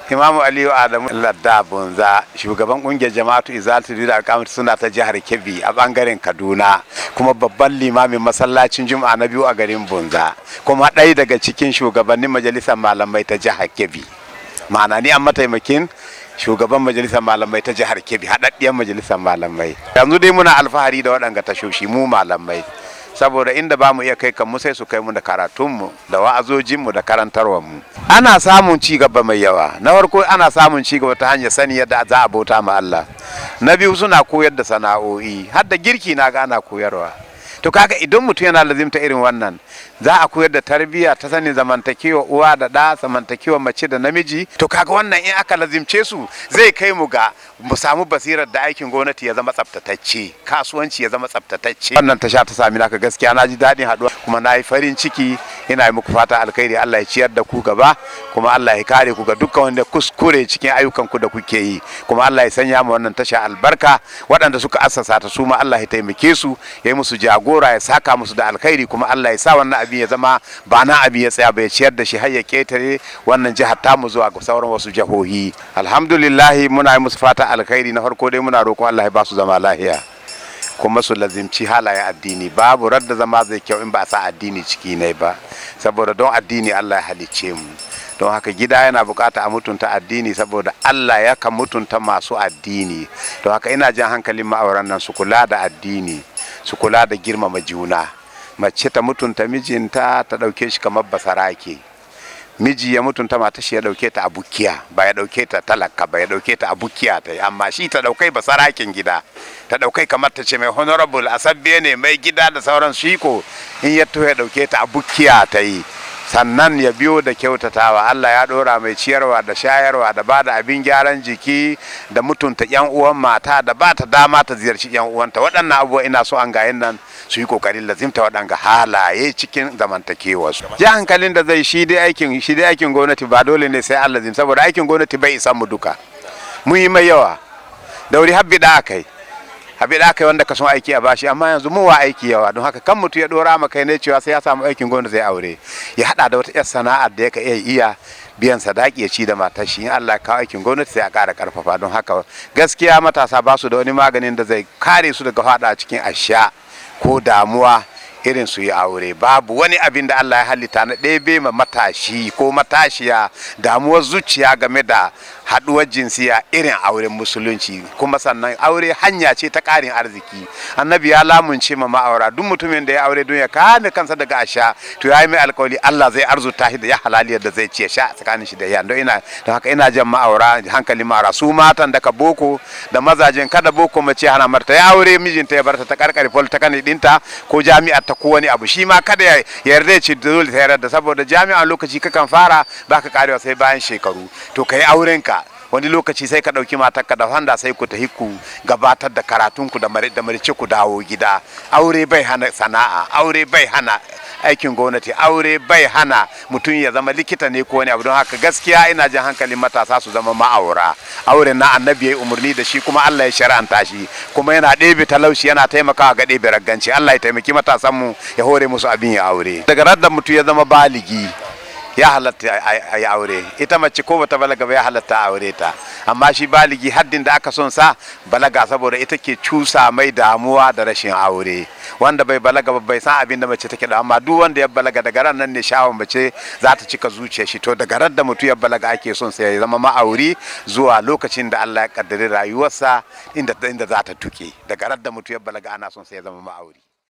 Imamu Aliyu Adamu Ladda Bunza, shugaban kungiyar jama'atu Izalatu da Akamatu suna ta jihar Kebbi a bangaren Kaduna, kuma babban limamin masallacin Juma'a na biyu a garin Bunza, kuma ɗaya daga cikin shugabannin majalisar malamai ta jihar Kebbi. Ma'ana ni an mataimakin shugaban majalisar malamai ta jihar Kebbi, haɗaɗɗiyar majalisar malamai. Yanzu dai muna alfahari da waɗanga tashoshi mu malamai, saboda inda ba mu iya kai kanmu sai su kai mu da karatunmu da wa'azojinmu da karantarwarmu. Ana samun ci gaba mai yawa. Na farko ana samun ci gaba ta hanyar sani yadda za a bauta ma Allah. Na biyu suna koyar da sana'o'i, har da girki na ga ana koyarwa. To kaga idan mutum yana lazimta irin wannan, za a koyar da tarbiyya ta sanin zamantakewa uwa da ɗa, zamantakewa mace da namiji. To kaga wannan in aka lazimce su zai kai mu ga mu samu basirar da aikin gwamnati ya zama tsaftatacce, kasuwanci ya zama tsaftatacce. Wannan tasha ta sami naka gaskiya na ji daɗin haɗuwa, kuma na yi farin ciki. Ina yi muku fata alkhairi, Allah ya ciyar da ku gaba, kuma Allah ya kare ku ga dukkan wanda kuskure cikin ayyukan ku da kuke yi, kuma Allah ya sanya mu wannan tasha albarka. Waɗanda suka assasa ta su ma Allah ya taimake su, ya yi musu jagora, ya saka musu da alkhairi, kuma Allah ya sa wannan abin ya zama ba na abin ya tsaya ba, ya ciyar da shi har ya ketare wannan jihar tamu zuwa ga sauran wasu jihohi. Alhamdulillah muna yi musu fata alkhairi. Na farko dai muna roƙon Allah ya ba su zama lahiya, kuma su lazimci halaye addini. Babu radda zama zai kyau in ba sa addini ciki ne ba, saboda don addini Allah ya halicce mu. Don haka gida yana bukata a mutunta addini, saboda Allah ya kan mutunta masu addini. Don haka ina jan hankalin ma'auran nan su kula da addini, su kula da girmama juna. Mace ta mutunta mijinta, ta dauke shi kamar basarake. Miji ya mutunta mata shi ya dauke ta abukiya, ba ya dauke ta talaka ba, ya dauke ta abukiya ta yi. Amma shi ta daukai basarakin gida, ta daukai kamar ta ce mai honorable, asabbe ne mai gida da sauran shi ko in ya to ya dauke ta abukiya ta yi. Sannan ya biyo da kyautatawa. Allah ya dora mai ciyarwa da shayarwa da bada abin gyaran jiki da mutunta yan uwan mata da ba ta dama ta ziyarci yan uwanta. Waɗannan abubuwa ina so an gayin nan su yi kokarin lazimta waɗanga halaye cikin zamantakewa su. Ji hankalin da zai shi dai aikin gwamnati ba dole ne sai Allah zim, saboda aikin gwamnati bai isan mu duka. Mun yi mai yawa. Da wuri habbi da akai. Habbi da akai wanda ka son aiki a bashi, amma yanzu mun wa aiki yawa. Don haka kan mutu ya dora maka ne cewa sai ya samu aikin gwamnati zai aure. Ya hada da wata yar sana'ar da yake iya biyan sadaki ya ci da matar shi. In Allah ya kawo aikin gwamnati sai ya ƙara karfafa. Don haka gaskiya matasa ba su da wani maganin da zai kare su daga fada cikin asha ko damuwa irin su yi aure. Babu wani abin da Allah ya halitta na ɗebe ma matashi ko matashiya damuwar zuciya game da haɗuwar jinsiya irin auren musulunci. Kuma sannan aure hanya ce ta ƙarin arziki. Annabi ya lamunce ma ma'aura, duk mutumin da ya aure don ya kame kansa daga asha, to ya yi mai alƙawari Allah zai arzuta shi da ya halaliyar da zai ci sha tsakanin shi da yan. Don haka ina jan ma'aura hankali ma'aura, su matan daga boko da mazajen, kada boko mace hana marta ya aure mijinta ya barta ta karkare polytechnic dinta ko jami'ar ta ko wani abu, shi ma kada ya yarda ce dole ta yarda, saboda jami'an lokaci kakan fara baka karewa sai bayan shekaru. To kai aurenka wani lokaci sai ka ɗauki matarka da handa sai ku tafi ku gabatar da karatunku da marice ku dawo gida. Aure bai hana sana'a, aure bai hana aikin gwamnati, aure bai hana mutum ya zama likita ne ko wani abu. Don haka gaskiya ina jin hankalin matasa su zama ma'aura. Auren na annabi ya yi umarni da shi, kuma Allah ya shari'anta shi, kuma yana ɗebe talauci, yana taimakawa ga ɗebe ragganci. Allah ya taimaki matasanmu, ya hore musu abin ya aure. Daga radda mutum ya zama baligi ya halatta a yi aure. Ita mace ko bata balaga ba ya halatta a aure ta, amma shi baligi haddin da aka son sa balaga, saboda ita ke cusa mai damuwa da rashin aure. Wanda bai balaga ba bai san abin da mace take da, amma duk wanda ya balaga daga ran nan ne shawon mace za ta cika zuciyar shi. To daga ran da mutum ya balaga ake son sa ya zama ma'auri zuwa lokacin da Allah ya kaddare rayuwarsa inda za ta tuke. Daga ran da mutum ya balaga ana son sa ya zama ma'auri.